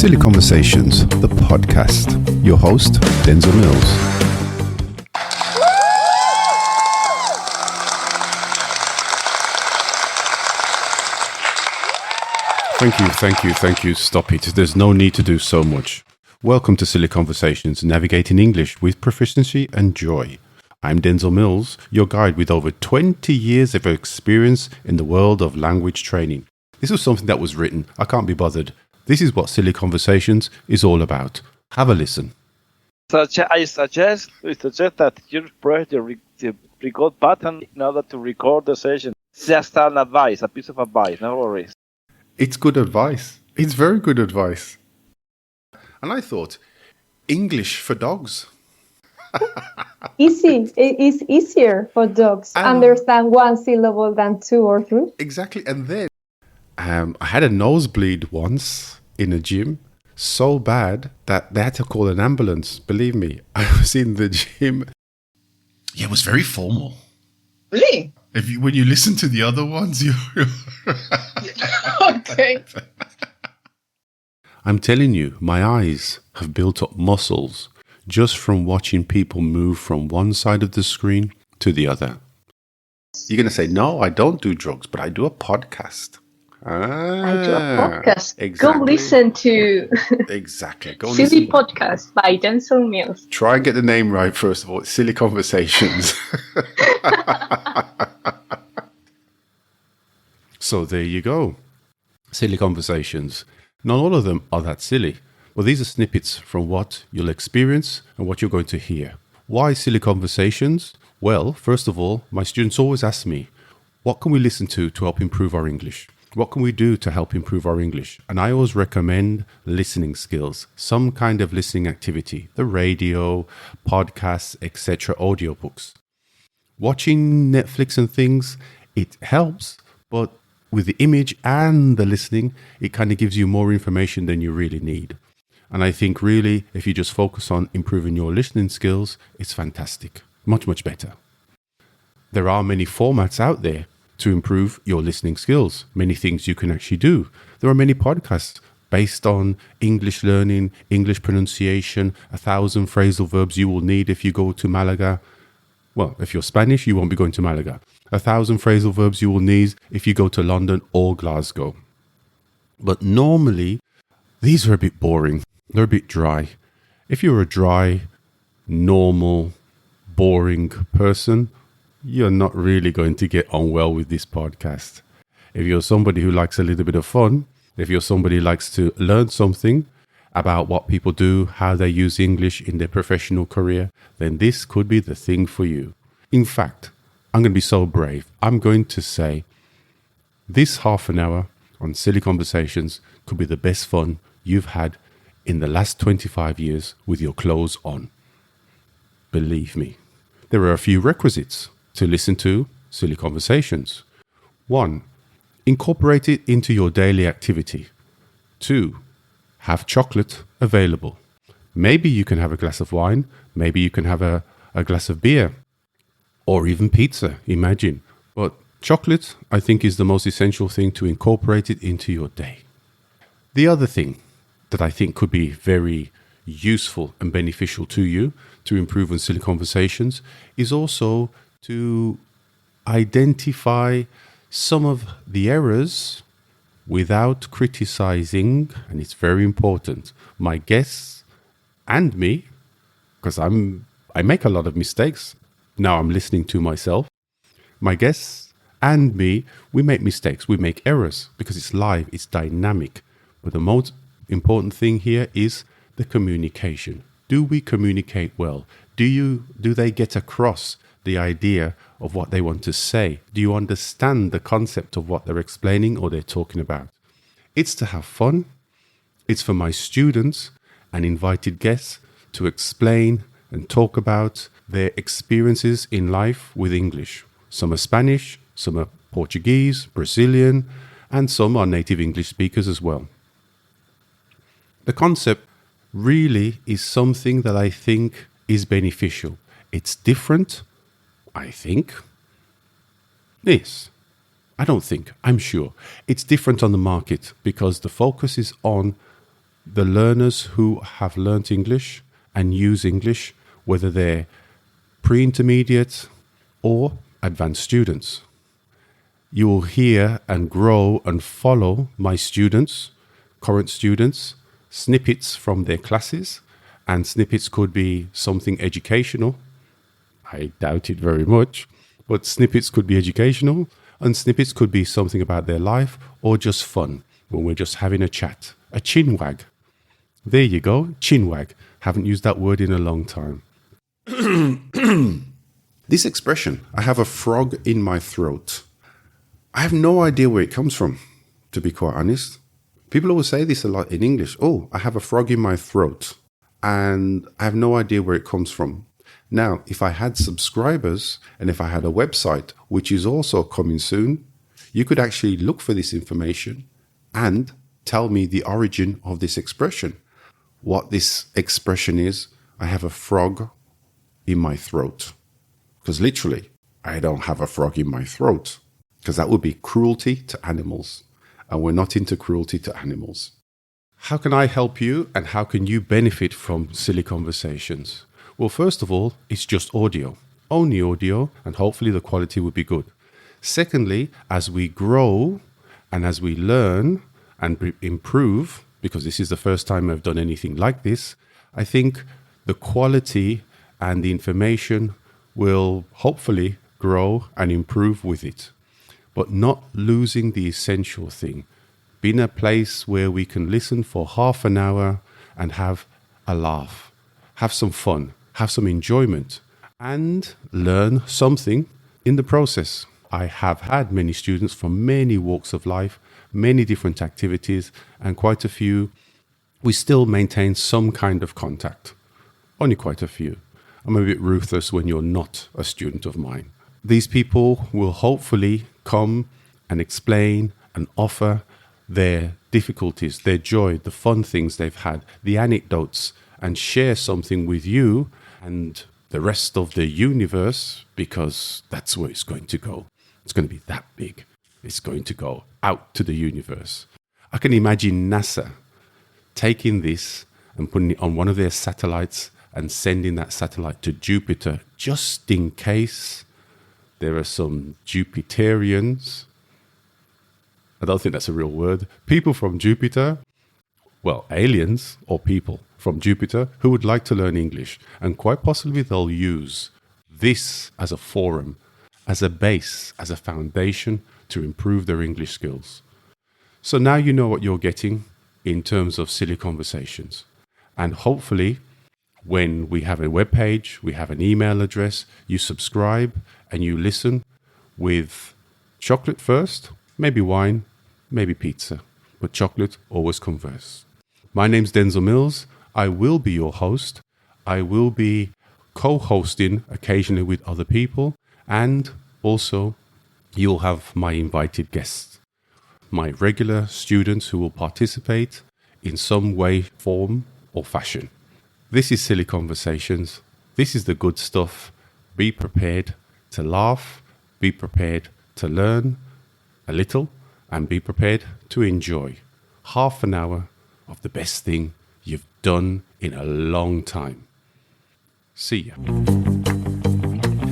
Silly Conversations, the podcast. Your host, Denzel Mills. Thank you. Stop it. There's no need to do so much. Welcome to Silly Conversations, navigating English with proficiency and joy. I'm Denzel Mills, your guide with over 20 years of experience in the world of language training. This was something that was written. I can't be bothered. This is what Silly Conversations is all about. Have a listen. I suggest that you press the record button in order to record the session. Just an advice, a piece of advice, no worries. It's good advice. It's very good advice. And I thought, English for dogs. Easy. It is easier for dogs to understand one syllable than two or three. Exactly. And then I had a nosebleed once in a gym, so bad that they had to call an ambulance. Believe me, I was in the gym. Yeah, it was very formal. Really? When you listen to the other ones, you... Okay. I'm telling you, my eyes have built up muscles just from watching people move from one side of the screen to the other. You're going to say, no, I don't do drugs, but I do a podcast. I do a podcast. Exactly. Go listen to Exactly. Silly Podcast by Denzel Mills. Try and get the name right, first of all. It's Silly Conversations. So there you go. Silly Conversations. Not all of them are that silly, but these are snippets from what you'll experience and what you're going to hear. Why Silly Conversations? Well, first of all, my students always ask me, what can we listen to help improve our English? What can we do to help improve our English? And I always recommend listening skills, some kind of listening activity, the radio, podcasts, etc., audiobooks. Watching Netflix and things, it helps, but with the image and the listening, it kind of gives you more information than you really need. And I think really, if you just focus on improving your listening skills, it's fantastic. Much, much better. There are many formats out there to improve your listening skills. Many things you can actually do. There are many podcasts based on English learning, English pronunciation, 1,000 phrasal verbs you will need if you go to Malaga. Well, if you're Spanish, you won't be going to Malaga. 1,000 phrasal verbs you will need if you go to London or Glasgow. But normally, these are a bit boring. They're a bit dry. If you're a dry, normal, boring person, you're not really going to get on well with this podcast. If you're somebody who likes a little bit of fun, if you're somebody who likes to learn something about what people do, how they use English in their professional career, then this could be the thing for you. In fact, I'm going to be so brave. I'm going to say this half an hour on Silly Conversations could be the best fun you've had in the last 25 years with your clothes on. Believe me. There are a few requisites to listen to Silly Conversations. 1. Incorporate it into your daily activity. 2. Have chocolate available. Maybe you can have a glass of wine. Maybe you can have a glass of beer. Or even pizza, imagine. But chocolate, I think, is the most essential thing to incorporate it into your day. The other thing that I think could be very useful and beneficial to you to improve on Silly Conversations is also to identify some of the errors without criticizing, and it's very important, my guests and me, because I make a lot of mistakes. Now I'm listening to myself. My guests and me, we make mistakes, we make errors because it's live, it's dynamic. But the most important thing here is the communication. Do we communicate well? Do they get across the idea of what they want to say? Do you understand the concept of what they're explaining or they're talking about? It's to have fun. It's for my students and invited guests to explain and talk about their experiences in life with English. Some are Spanish, some are Portuguese, Brazilian, and some are native English speakers as well. The concept really is something that I think is beneficial. It's different, I think. Yes. I don't think, I'm sure. It's different on the market because the focus is on the learners who have learnt English and use English, whether they're pre-intermediate or advanced students. You will hear and grow and follow my students, current students, snippets from their classes, and snippets could be something educational. I doubt it very much, but snippets could be educational, and snippets could be something about their life or just fun when we're just having a chat. A chinwag. There you go, chinwag. Haven't used that word in a long time. This expression, I have a frog in my throat. I have no idea where it comes from, to be quite honest. People always say this a lot in English. Oh, I have a frog in my throat. And I have no idea where it comes from. Now, if I had subscribers and if I had a website, which is also coming soon, you could actually look for this information and tell me the origin of this expression. What this expression is, I have a frog in my throat. Because literally, I don't have a frog in my throat. Because that would be cruelty to animals. And we're not into cruelty to animals. How can I help you and how can you benefit from Silly Conversations? Well, first of all, it's just audio. Only audio, and hopefully the quality will be good. Secondly, as we grow and as we learn and improve, because this is the first time I've done anything like this, I think the quality and the information will hopefully grow and improve with it. But not losing the essential thing. Being a place where we can listen for half an hour and have a laugh, have some fun, have some enjoyment, and learn something in the process. I have had many students from many walks of life, many different activities, and quite a few. We still maintain some kind of contact. Only quite a few. I'm a bit ruthless when you're not a student of mine. These people will hopefully come and explain and offer their difficulties, their joy, the fun things they've had, the anecdotes, and share something with you and the rest of the universe, because that's where it's going to go. It's going to be that big. It's going to go out to the universe. I can imagine NASA taking this and putting it on one of their satellites and sending that satellite to Jupiter just in case there are some Jupiterians. I don't think that's a real word. People from Jupiter, well, aliens or people from Jupiter who would like to learn English. And quite possibly they'll use this as a forum, as a base, as a foundation to improve their English skills. So now you know what you're getting in terms of Silly Conversations. And hopefully, when we have a web page, we have an email address, you subscribe and you listen with chocolate first, maybe wine, maybe pizza, but chocolate always comes first. My name's Denzel Mills. I will be your host. I will be co-hosting occasionally with other people, and also you'll have my invited guests, my regular students who will participate in some way, form or fashion. This is Silly Conversations. This is the good stuff. Be prepared to laugh, be prepared to learn a little, and be prepared to enjoy half an hour of the best thing you've done in a long time. See ya.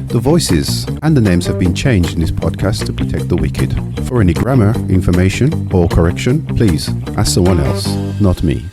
The voices and the names have been changed in this podcast to protect the wicked. For any grammar, information, or correction, please ask someone else, not me.